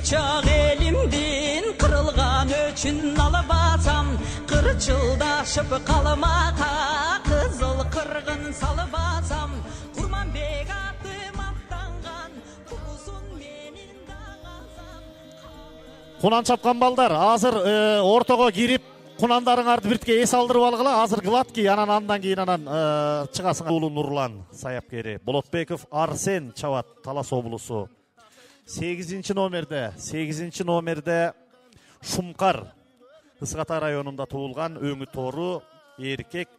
bıçak elimden kırılgan üçün alıp atsam, kırçıldaşıp kalmaka kızıl kırgın salıp atsam, kurman bek attım attangan kuzusun menin dağazam. Кунан чапкан балдар азыр ортого кирип кунандарыңарды биртке эс алдырып алгыла. Азыр Гладкий, андан кийин чыгасың. Уулу Нурлан саяпкери, Болотбеков Арсен чабат, Талас облусу. 8 номерде Шумкар, Ысгата районунда туулган, өңү тору, эркек.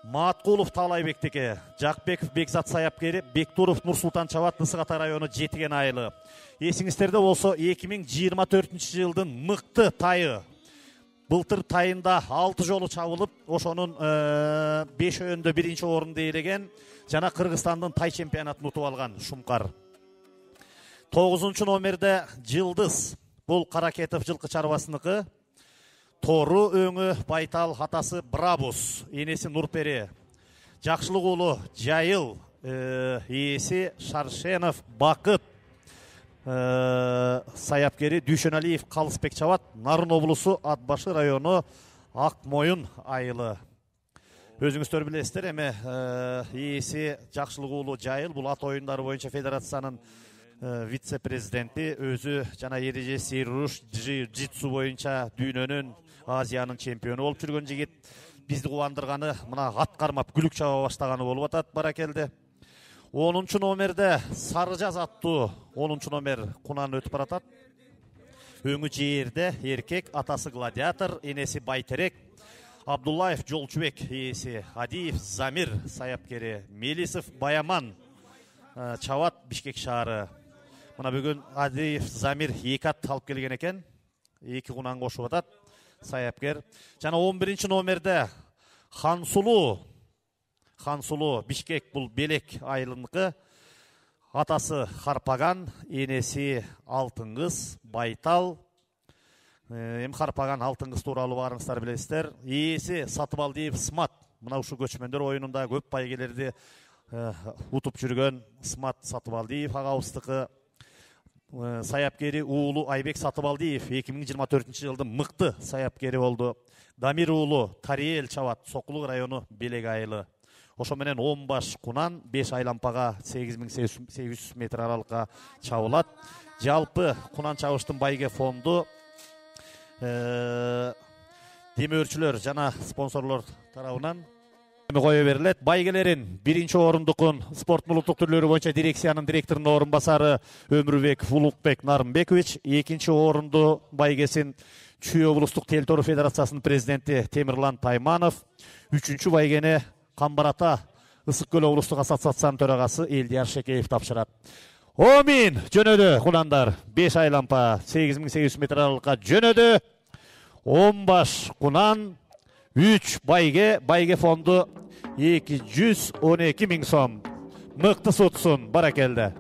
Маткулов Талайбектеке, Жакбеков Бекзат саяпкери, Бектуров Нурсултан чабат, Ысгата району Жетиген айылы. Эсиңиздерде болсо 2024-жылдын мыкты тайы. Былтыр тайында 6 жолу чабылып, ошонун 5-өндө 1-нчи орунду ээлеген, жана Кыргызстандын тай чемпионатын утуп алган Шумкар. 9 номерде Жылдыз, бул Каракетов жылкы чарбасыныкы. Тору өңү Байтал, атасы Брабус, энеси Нурпери. Жакшылык уулу Жайыл, ээси Шаршенов Бакыт. Саяпкери Дүйшөналиев Калысбек чабат, Нарын облусу Атбашы району Акмоюн айылы. Өзүңүздөр билесиздер, эми ээси Жакшылык уулу Жайыл бул ат оюндары боюнча федерациянын вице-президенти, өзү жана эрежеси руш джитсу боюнча дүйнөнүн, Азиянын чемпиону болуп жүргөн жигит. Бизди кубандырганы мына ат кармап күлүк чаба баштаганы болуп атат, баракелди. 10 номерде Сарыжаз аттуу 10 номер кунан өтүп баратат. Өңү жээрде эркек, атасы Гладиатор, энеси Байтерек. Абдуллаев Жолчубек, ээси Адиев Замир саяпкери, Мелисов Баяман чабат, Бишкек шаары. Мына бүгүн Адиев Замир 2 ат алып келген экен. 2 кунан кошуп атат саяпкер. Жана 11 номерде Хансулуу Бишкек, бул Белек айылыныкы. Атасы Харпаган, энеси Алтын кыз Байтал. Эми Харпаган Алтын кыз тууралуу баарыңыздар билесиздер. Ээси Сатыбалдиев Смат. Мына ушу көчмөндөр оюнунда көп байгелерди утуп жүргөн Смат Сатыбалдиев агабыздыкы. Саяпкери уулу Айбек Сатыбалдиев 2024-жылдын мыкты саяпкери болду. Дамир уулу Тариел чабат, Сокулук району Белек айылы. Ошо менен 10 баш кунан 5 айлампага 8800 метр аралыкка чабылат. Жалпы кунан чабыштын байге фонду демөөрчүлөр жана спонсорлор тарабынан кое берилет. Байгелерин 1-нчи орундукун спорт улуттук түрлөрү боюнча дирекциянын директорунун орун басары Өмүрбеков Улукбек Нарымбекович, 2-нчи орунду байгесин Чүй облустук Тел-Тору федерациясынын президенти Темирлан Тайманов, 3-чү байгени Камбарата Ысык Көл облустук ассоциациянын төрагасы Элдияр Шекеев тапшырат. Омин жөнөдү кунандар 5 айлампа 8800 метр аралыкка жөнөдү. 10 баш кунан 3 байге фонду 212 000 сом. Мыкты сутсун, баракелде.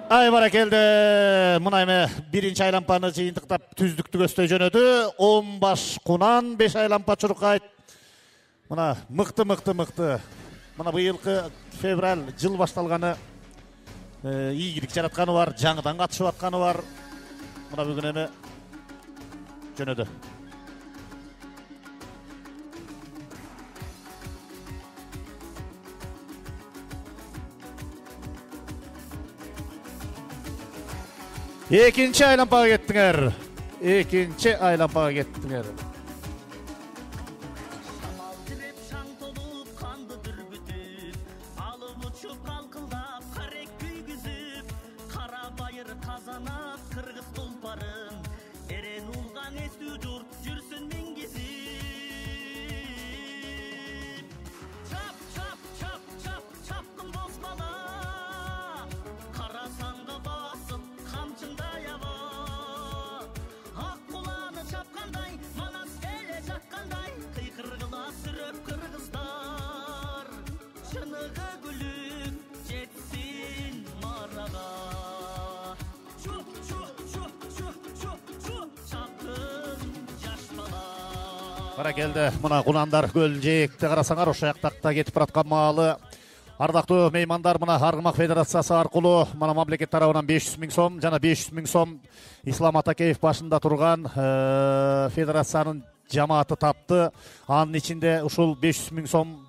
Ay barakeldi. Mına эме birinci aylampany жыйынтыктап түздүктү көздөй жөнөдү. 10 баш кунан 5 aylampa чуркайт. Мына мыкты. Мына быйылкы февраль жыл башталганы ийгилик жаратканы бар, жаңыдан катышып атканы бар. Мына бүгүн эме жөнөдү. Ekinci aylampaga kettiңер. Ekinci aylampaga kettiңер. Бара келді. Мына Кунандар көл жээкте карасаңар, ошо жактакта кетип бараткан маалы. Ардактуу меймандар, мына Аргымак Федерациясы аркылуу мына мамлекет тарабынан 500 000 сом жана 500 000 сом Ислам Атакеев башында турган федерациянын жамааты тапты. Анын ичинде ушул 500 000 сом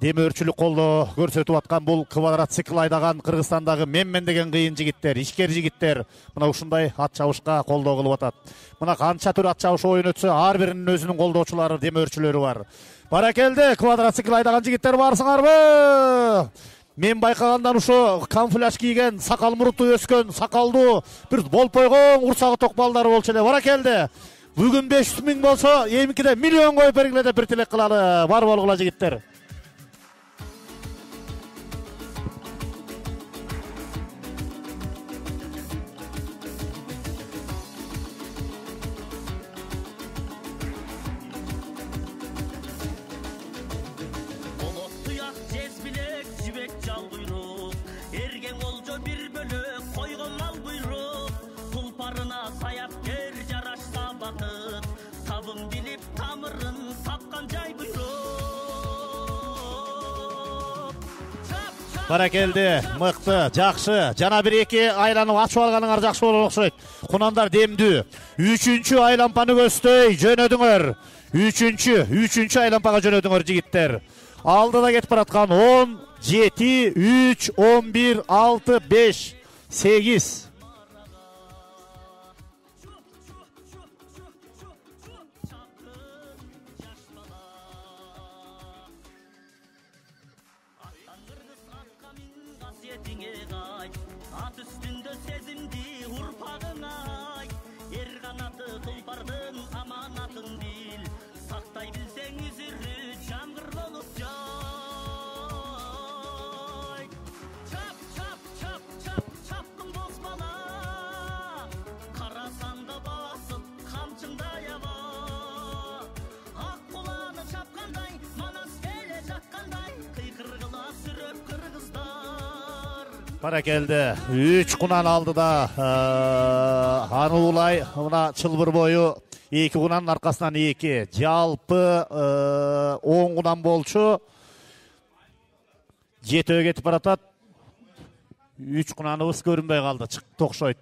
демөөрчүлүк колдоо көрсөтүп аткан бул квадроцикл айдаган Кыргызстандагы менмен деген кыйын жигиттер, ишкер жигиттер мына ушундай ат чабышка колдоо кылып атат. Мына канча түр ат чабыш оюн өтсө, ар биринин өзүнүн колдоочулары, демөөрчүлөрү бар. Баракелде, квадроцикл айдаган жигиттер барсыңарбы? Мен байкагандан ушо камуфляж кийген, сакал муруту өскөн, сакалдуу бир болпойгон урсагы ток балдары болчу эле. Баракелде. Бүгүн 500 000 болсо, эмикиде миллион коюп бергиле деп бир тилек кылалы. Бар болгула жигиттер. Баракелди, мыкты, жакшы. Жана бир эки айланып ачып алганыңар жакшы болот окшойт. Кунандар демдүү. 3-чү айлампаны көздөй жөнөдүңөр. 3-чү айлампага жөнөдүңөр жигиттер. Алдыда кетип бараткан 10, 7, 3, 11, 6, 5, 8. Баракелди. 3 кунан алдыда. Аны улай мына чылбыр бою 2 кунанын аркасынан 2. Жалпы 10 кунан болчу. 7 кетип баратат. 3 кунаныбыз көрүнбөй калды. Чыкты окшойт,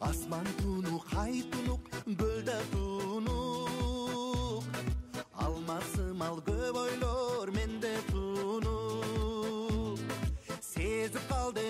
Asman tunuk, hay tunuk, gölde tunuk. Almasım al göv oylor, mende tunuk. Sezip kaldı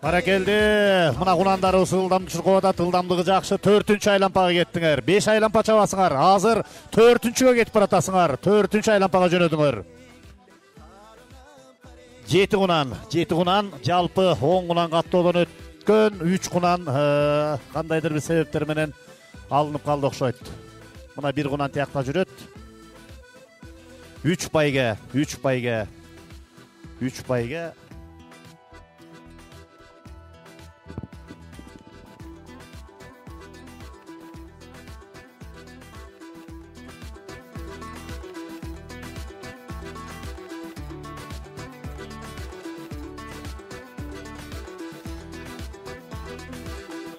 Баракелди. Мына кунандарыбыз ылдамды чуркап атат. Ылдамдыгы жакшы. 4-чү айлампага кеттиңер. 5 айлампа чабасыңар. Азыр 4-чүгө кетип баратасыңар. 4-чү айлампага жөнөдүңөр. 7 кунан. 7 кунан жалпы 10 кунан каттоодон өткөн. 3 кунан кандайдыр бир себептер менен алынып калды окшойт. Мына 1 кунан тиякта жүрөт. 3 байге. 3 байге. 3 байге.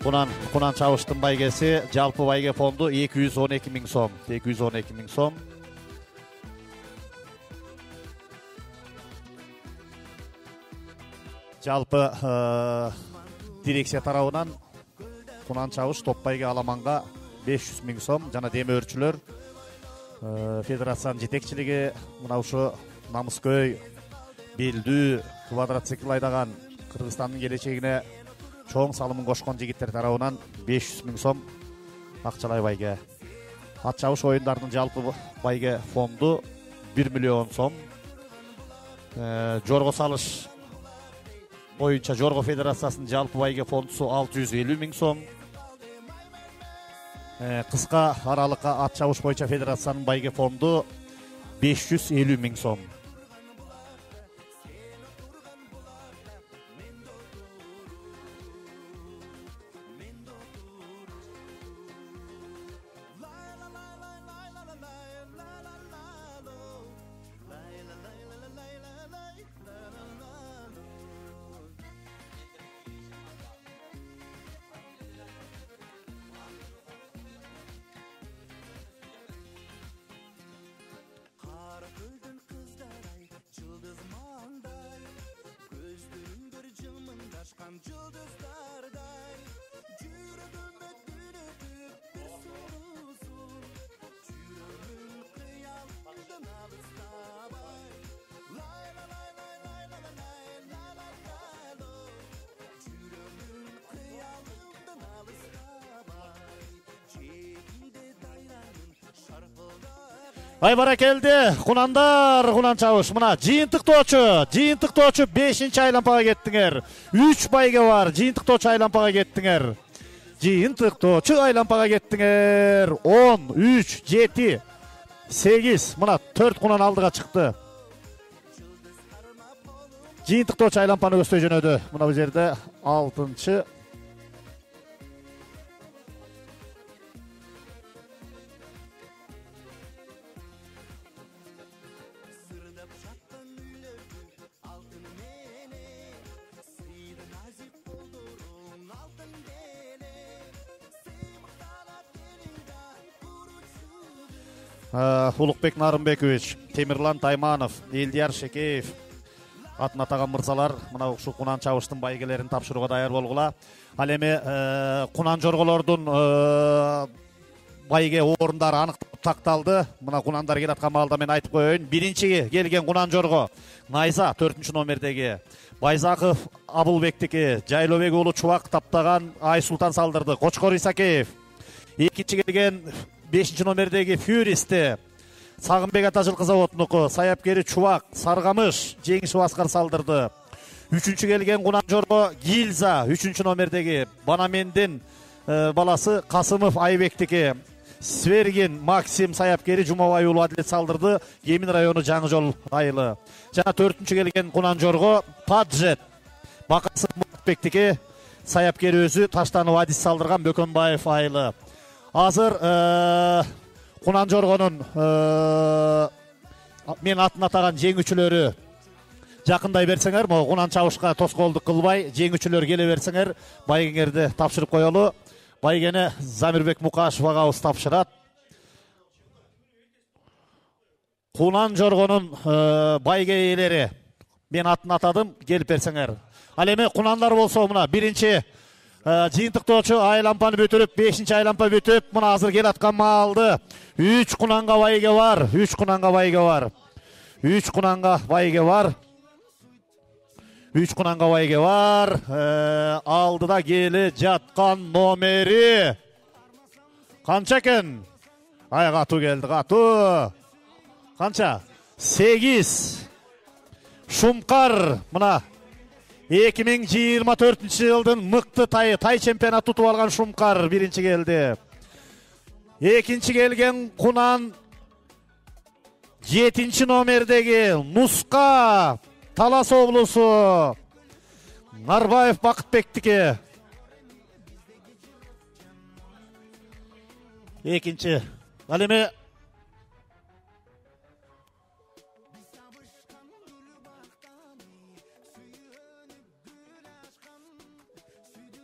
Кунан чабыштын байгеси жалпы байге фонду 212 миң сом. 212 миң сом. Жалпы дирекция тарабынан кунан чабыш топ байге аламанга 500 миң сом. Жана демөөрчүлөр федерациянын жетекчилиги мына ушу Намыскөй, Белдүү, квадроцикл айдаган Кыргызстандын келечегине чоң салымын кошкон жигиттер тарабынан 500 миң сом акчалай байге. Ат чабыш оюндарынын жалпы байге фонду 1 миллион сом. Жорго салыш боюнча Жорго федерациясынын жалпы байге фондусу 650 миң сом. Кыска аралыкка ат чабыш боюнча федерациянын байге фонду 550 миң сом. Ай баракелди, кунандар, кунан чабыш. Мына жыйынтыктоочу 5-чи айлампага кеттиңер. 3 байге бар, жыйынтыктоочу айлампага кеттиңер. Жыйынтыктоочу айлампага кеттиңер. 10, 3, 7, 8. Мына 4 кунан алдыга чыкты. Жыйынтыктоочу айлампаны көздөй жөнөдү. Мына бул жерде 6-чы. Улукбек Нарымбекович, Темирлан Тайманов, Элдияр Шекеев атын атаган мырзалар мына ушу кунан чабыштын байгелерин тапшырууга даяр болгула. Ал эми кунан жорголордун байге орундары аныкталып такталды. Мына кунандар келаткан маалда мен айтып коеюн. Биринчи келген кунан жорго Найза 4-чү номердеги Байзаков Абылбектики, Жайлобек уулу Чубак таптаган Айсултан салдырды. Кочкор Исакеев. Экинчи келген 5-чү номердеги Фюристи Сагынбек Атажылкы заводунуку саяпкери Чубак Саргамыш жеңишип аскар салдырды. 3-чү келген кунан жорго Гильза 3-чү номердеги Банамендин баласы Касымов Айбектики Свергин Максим саяпкери Жумабай уулу Адилет салдырды. Эмин району Жаңы Жол айылы. Жана 4-чү келген кунан жорго Паджет Бакасов Муртбектики саяпкери өзү Таштанов Адис салдырган Бөкөнбаев айылы. Азыр кунан жоргонун мен атын атаган жеңүүчүлөрү жакындай берсеңер, могу кунан чабышка тоскоолдук кылбай, жеңүүчүлөр келе берсеңер, байгеңерди тапшырып коелу. Байгени Замирбек Мукашев агабыз тапшырат. Кунан жоргонун байге ээлери мен атын атадым, келип берсеңер. Ал эми кунандар болсо мына биринчи жыйынтыктоочу айлампаны бүтүрүп, 5-чи айлампа бүтүп, мына азыр келаткан маалды 3 кунанга байге бар, 3 кунанга байге бар. 3 кунанга байге бар. 3 Кунанга байге бар. Алдыда келе жаткан номери канча экен? Ай, катуу келди, катуу. Канча? 8. Шумкар, мына 2024 жылдын мыкты тай чемпионат тутуп алган Шумкар биринчи келди. Экинчи келген Кунан 7 номердеги Нуска, Талас облусу, Нарбаев Бакытбектики. Экинчи.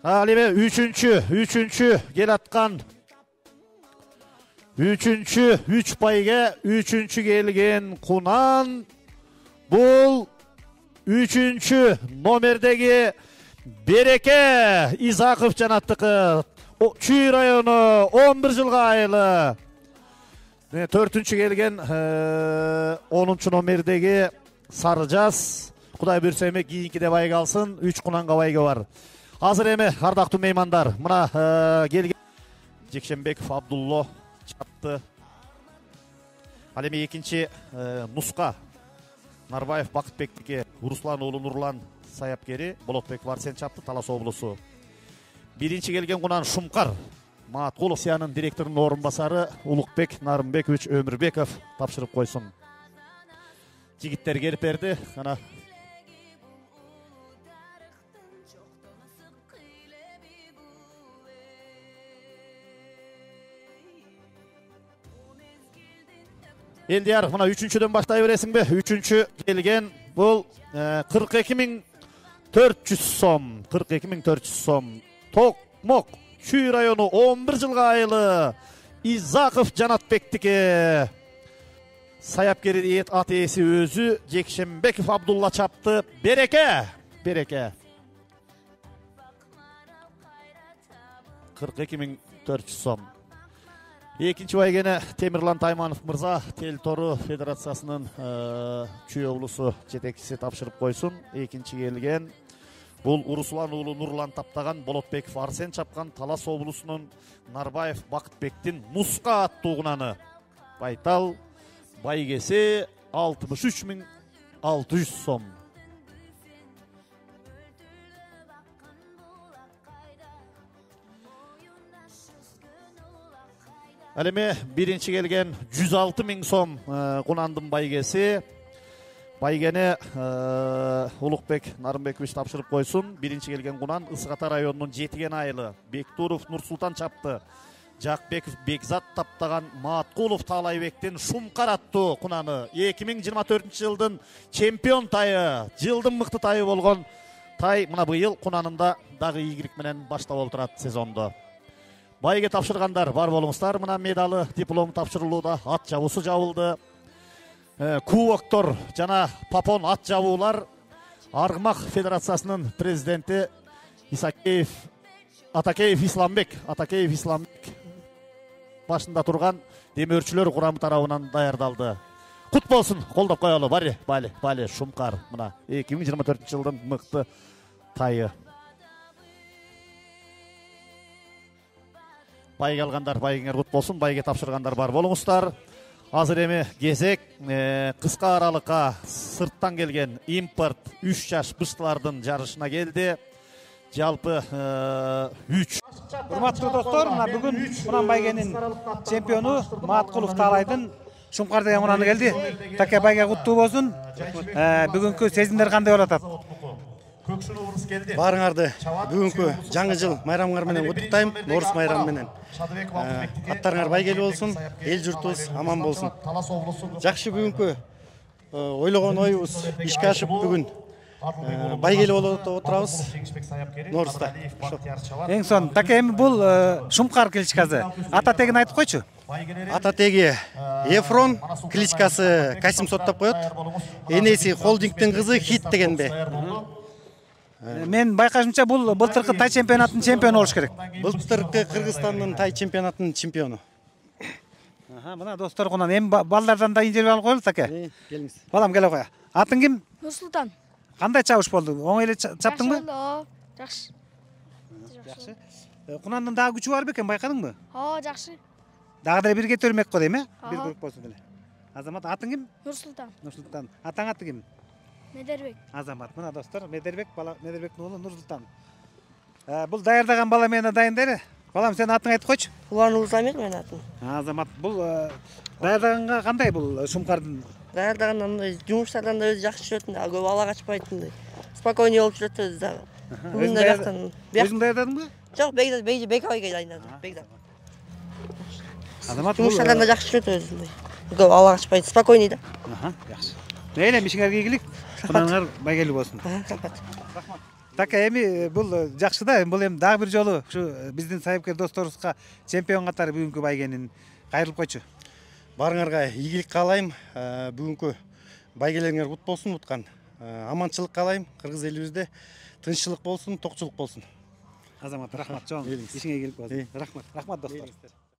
Ал эми үчүнчү келаткан. Үчүнчү 3 байге үчүнчү келген Кунан. Бул үчүнчү номердеги Береке Изаков жанаттыкы. Чүй району 11 жылга айылы. 4-чү келген 10-чу номердеги Сарыжаз. Кудай буйрса эми кийинкиде байге алсын. 3 Кунанга байге бар. Азыр эми ардактуу меймандар, мына келген Жекшенбеков Абдулло чапты. Ал эми экинчи Нуска Нарбаев Бакытбектики, Руслан уулу Нурлан саяпкери, Болотбек Варсен чапты, Талас облусу. Биринчи келген Кунан Шумкар Маткулов Сиянын директорунун орун басары Улукбек Нарымбекович Өмүрбеков тапшырып койсун. Жигиттер келип берди. Ана Элдияр, мына 3-чүдөн баштай бересиңби? 3-чү келген бул 42.400 сом. 42.400 сом. Токмок, Чүй району 11 жылга айылы Изаков Жанатбектики. Саяпкери ат ээси өзү Жекшенбеков Абдулла чапты. Береке. 42.400 сом. Экинчи байгени Темирлан Тайманов мырза Тел Тору Федерациясынын Чүй облусу жетекчиси тапшырып койсун. Экинчи келген бул Руслан уулу Нурлан таптаган, Болотбеков Арсен чапкан Талас облусунун Нарбаев Бакытбектин Нуска аттуу Кунаны. Байтал байгеси 63.600 сом. Ал эми биринчи келген 106.000 сом Кунандын байгеси. Байгени Улукбек Нарымбекович тапшырып койсун. Биринчи келген Кунан Ысык Ата районунун Жетиген айылы Бектуров Нурсултан чапты. Жакбеков Бекзат таптаган Маткулов Таалайбектин Шумкар аттуу Кунаны. 2024 жылдын чемпион тайы, жылдын мыкты тайы болгон тай мына быйыл Кунанында дагы ийгилик менен баштап отурат сезондо. Байге тапшыргандар бар болуңуздар. Мына медалы, диплом тапшырылууда. Ат жабуусу жабылды. Кубоктор жана Папон ат жабуулар. Аргмак Федерациясынын президенти Атакеев Исламбек башында турган демөөрчүлөр курамы тарабынан даярдалды. Кут болсун, колдоп коелу. Бали Шумкар мына 2024 жылдын мыкты тайы. Байге алгандар байгеңер кут болсун, байге тапшыргандар бар болуңуздар. Азыр эми кезек кыска аралыкка сырттан келген импорт 3 жаш быштылардын жарышына келди. Жалпы 3. Урматтуу достор, мына бүгүн Кунан байгенин чемпиону Маткулов Таалайдын Шумкар деген Кунаны келди. Таке байге куттуу болсун. Бүгүнкү сезимдер кандай болуп атат? Баарыңарды бүгүнкү жаңы жыл майрамыңар менен куттуктайм. Орус майрамы менен. Аттарыңар байгелүү болсун, эл журтубуз аман болсун. Жакшы бүгүнкү ойлогон оюбуз ишке ашып бүгүн байгелүү болуп отурабыз. Норуста. Эң сон, таке эми бул Шумкар кличкасы. Ата тегин айтып койчу. Ата теги Эфрон, кличкасы Касим соттоп коет. Энеси холдингдин кызы Хит дегенде. Мен байкашымча бул былтыркы тай чемпионатынын чемпиону болуш керек. Былтыркы Кыргызстандын тай чемпионатынын чемпиону. Мына достор Кунан эми балдардан да инжелеп алып коелу таке. Келиңиз. Балам келе коя. Атың ким? Нурсултан. Кандай чабыш болду? Оң эле чаптыңбы? Жакшы. Жакшы. Кунандын дагы күчү бар бекен, байкадыңбы? Жакшы. Дагы деле бир кетөрмөк го дейм, э? Ага. Бир көрүп болсун деле. Азамат, атың ким? Нурсултан. Нурсултан. Атаң аты ким? Медербек. Азамат. Мына достор, Медербек Медербектин уулу Нурсултан. Бул даярдаган бала менен дайындайбы? Балам, сен атың айтып койчу. Улан Улзамир менин атым. Азамат, бул даярдаганга кандай бул Шумкардын? Даярдагандан жумуштардан да өзү жакшы жүрөт, көп ала качпайтын. Спокойный болуп жүрөт өзү дагы. Бүгүн да жактан. Өзүң даярдадыңбы? Жок, бек абайга дайындадым. Бек да. Азамат, Жумуштардан да жакшы жүрөт өзү. Көп ала качпайт, спокойный да. Жакшы. Мейли, ишиңерге ийгилик. Кунаңар байгелүү болсун. Рахмат. Так, эми бул жакшы да, бул эми дагы бир жолу ушу биздин сайыпкер досторубузга чемпион катары бүгүнкү байгенин кайрылып койчу. Барыңарга ийгилик каалайм. Бүгүнкү байгелериңер кут болсун, уткан. Аманчылык каалайм. Кыргыз элибизде тынччылык болсун, токчулук болсун. Азамат, рахмат, чоң. Ишиңе ийгилик болсун. Рахмат достор.